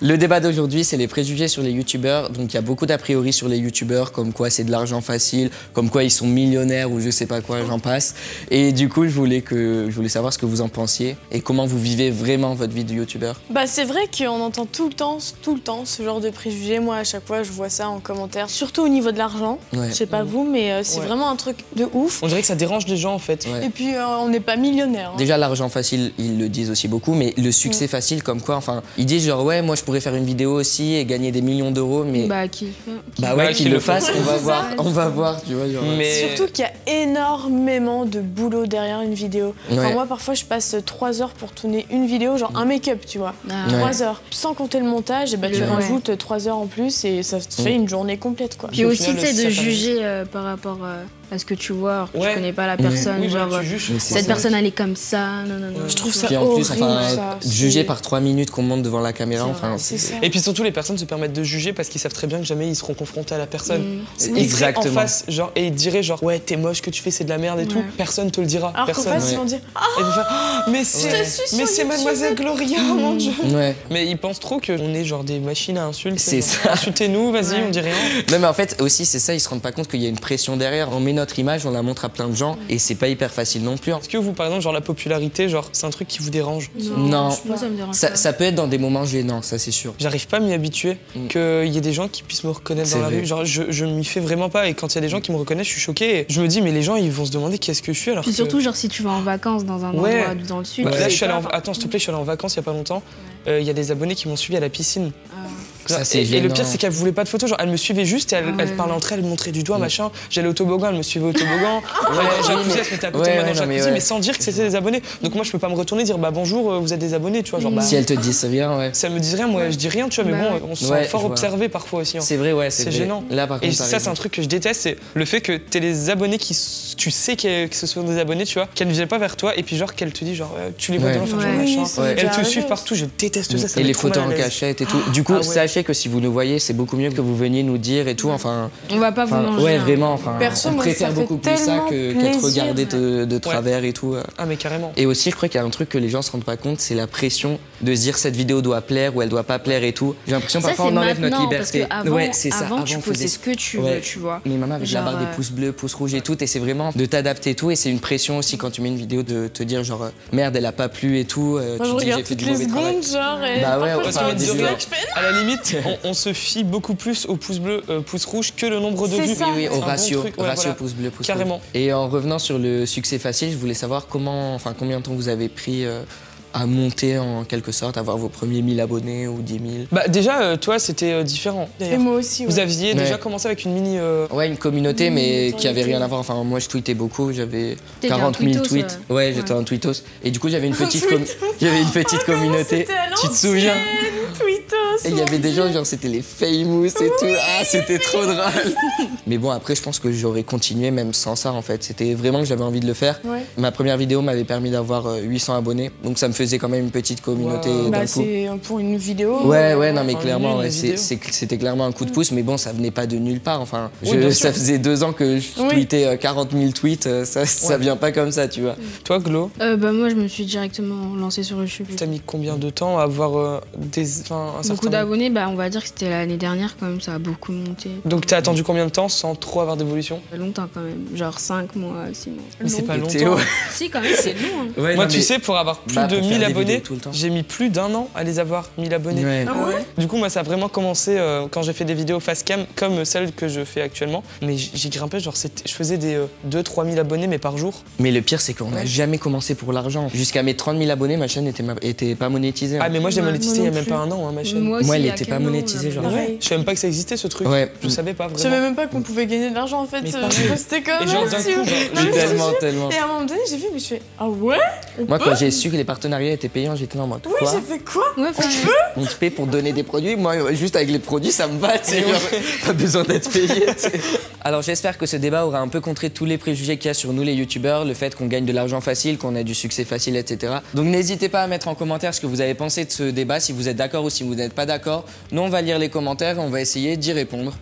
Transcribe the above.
Le débat d'aujourd'hui, c'est les préjugés sur les youtubeurs. Donc il y a beaucoup d'a priori sur les youtubeurs, comme quoi c'est de l'argent facile, comme quoi ils sont millionnaires ou je sais pas quoi, j'en passe. Et du coup, je voulais savoir ce que vous en pensiez et comment vous vivez vraiment votre vie de youtubeur. Bah c'est vrai qu'on entend tout le temps ce genre de préjugés. Moi, à chaque fois, je vois ça en commentaire, surtout au niveau de l'argent. Ouais. Je sais pas vous, mais c'est vraiment un truc de ouf. On dirait que ça dérange les gens en fait. Ouais. Et puis on n'est pas millionnaire. Hein. Déjà l'argent facile, ils le disent aussi beaucoup, mais le succès facile, comme quoi, enfin, ils disent genre ouais, moi je pourrais faire une vidéo aussi et gagner des millions d'euros, mais bah qu'il le fasse, on va voir, tu vois. Genre... Mais... Surtout qu'il y a énormément de boulot derrière une vidéo. Enfin, moi parfois je passe 3 heures pour tourner une vidéo, genre un make-up, tu vois. 3 heures. Sans compter le montage, et bah, tu rajoutes 3 heures en plus et ça te fait une journée complète, quoi. Puis aussi, tu sais, de juger par rapport à ce que tu vois, tu connais pas la personne, genre cette personne elle est comme ça, non. Je trouve ça puis en plus, horrible, juger par 3 minutes qu'on monte devant la caméra, enfin. Et puis surtout les personnes se permettent de juger parce qu'ils savent très bien que jamais ils seront confrontés à la personne. Exactement. En face, genre, et ils diraient genre ouais t'es moche, que tu fais c'est de la merde et tout, personne te le dira. Alors qu'en face ils vont dire mais c'est Mademoiselle Gloria, mon Dieu. Mais ils pensent trop qu'on est genre des machines à insulter. C'est ça. Insultez-nous, vas-y, on dit rien. Non mais en fait aussi c'est ça, ils se rendent pas compte qu'il y a une pression derrière. On met notre image, on la montre à plein de gens et c'est pas hyper facile non plus. Est-ce que vous par exemple genre la popularité, genre c'est un truc qui vous dérange? Non. Moi ça me dérange. Ça peut être dans des moments gênants, ça c'est sûr. J'arrive pas à m'y habituer qu'il y ait des gens qui puissent me reconnaître dans la rue. Genre je m'y fais vraiment pas et quand il y a des gens qui me reconnaissent, je suis choqué. Et je me dis mais les gens ils vont se demander qu'est-ce que je suis alors. Puis surtout genre si tu vas en vacances dans un endroit dans le sud. Là je suis allé attends s'il te plaît, je suis allé en vacances il y a pas longtemps. Il y a des abonnés qui m'ont suivi à la piscine. Ça, et le pire c'est qu'elle voulait pas de photos, genre elle me suivait juste et elle parlait entre elles, elle montrait du doigt machin. J'allais au toboggan, elle me suivait au toboggan. Jacuzzi, elle se mettait à côté de moi dans le jacuzzi mais sans dire que c'était des abonnés. Donc moi je peux pas me retourner et dire bah bonjour vous êtes des abonnés, tu vois genre. Si elle te dit ça rien, Si elle me dit rien, moi je dis rien, tu vois, mais bon on se sent fort observé parfois aussi. C'est vrai, c'est gênant. Là par contre. Et ça c'est un truc que je déteste, c'est le fait que t'aies les abonnés qui tu sais que ce sont des abonnés, tu vois, qu'elles ne viennent pas vers toi et puis genre qu'elles te disent genre tu les vois dans le machin. Elles te suivent partout, je déteste ça. Et les photos en cachette et tout. Du coup sachez que si vous nous voyez c'est beaucoup mieux que vous veniez nous dire et tout, enfin... On va pas vous manger. Ouais, vraiment, enfin... Perso, on préfère beaucoup plus ça qu'être regardé de travers et tout. Ah mais carrément. Et aussi, je crois qu'il y a un truc que les gens se rendent pas compte, c'est la pression de se dire cette vidéo doit plaire ou elle doit pas plaire et tout. J'ai l'impression parfois on enlève notre liberté. Ouais, c'est ça. Avant tu faisais ce que tu veux, tu vois. Mais maman avec la barre des pouces bleus, pouces rouges et tout, et c'est vraiment de t'adapter et tout, et c'est une pression aussi quand tu mets une vidéo de te dire genre merde elle a pas plu et tout. Moi je regarde toutes les secondes genre et à la limite on se fie beaucoup plus au pouce bleu, pouce rouge que le nombre de vues. Oui, au ratio pouce bleu, pouce carrément. Rouge. Et en revenant sur le succès facile, je voulais savoir combien de temps vous avez pris à monter en quelque sorte, avoir vos premiers 1000 abonnés ou 10 000. Bah déjà, toi c'était différent. Et moi aussi. Vous aviez déjà commencé avec une mini. Ouais, une communauté, mais qui avait rien à voir. Enfin, moi je tweetais beaucoup, j'avais 40 000 tweets. Ouais, j'étais un tweetos. Et du coup, j'avais une petite communauté. Tu te souviens? Et il y avait des gens, genre c'était les famous et tout. Ah, c'était trop drôle. Mais bon, après, je pense que j'aurais continué même sans ça en fait. C'était vraiment que j'avais envie de le faire. Ma première vidéo m'avait permis d'avoir 800 abonnés. Donc ça me faisait quand même une petite communauté d'un coup. C'est pour une vidéo. Ouais, non mais clairement, c'était clairement un coup de pouce. Mais bon, ça venait pas de nulle part. Enfin, ça faisait 2 ans que je tweetais 40 000 tweets. Ça vient pas comme ça, tu vois. Toi, Glo? Bah moi, je me suis directement lancée sur YouTube. T'as mis combien de temps à avoir beaucoup d'abonnés? Bah on va dire que c'était l'année dernière quand même, ça a beaucoup monté. Donc t'as attendu combien de temps sans trop avoir d'évolution? Longtemps quand même, genre 5 mois, 6 mois. Mais c'est pas longtemps. Si quand même, c'est long. Ouais, moi tu sais, pour avoir plus de 1000 abonnés, j'ai mis plus d'1 an à les avoir, 1000 abonnés. Du coup moi ça a vraiment commencé quand j'ai fait des vidéos face cam comme celles que je fais actuellement. Mais j'ai grimpé, genre je faisais des 2-3 000 abonnés mais par jour. Mais le pire c'est qu'on n'a jamais commencé pour l'argent. Jusqu'à mes 30 000 abonnés, ma chaîne était pas monétisée. Ah mais moi j'ai monétisé il y a même pas 1 an ma chaîne. Moi elle était pas monétisée genre. Je savais même pas que ça existait ce truc. Je savais pas vraiment. Je savais même pas qu'on pouvait gagner de l'argent en fait. C'était comme tellement. Et à un moment donné j'ai vu mais je fais ah ouais. Moi quand j'ai su que les partenariats étaient payants, j'étais en mode quoi? Oui, j'ai fait quoi? On te paie pour donner des produits. Moi juste avec les produits ça me va, pas besoin d'être payé. Alors j'espère que ce débat aura un peu contré tous les préjugés qu'il y a sur nous les youtubeurs, le fait qu'on gagne de l'argent facile, qu'on a du succès facile, etc. Donc n'hésitez pas à mettre en commentaire ce que vous avez pensé de ce débat, si vous êtes d'accord ou si vous n'êtes pas d'accord. Nous on va lire les commentaires et on va essayer d'y répondre.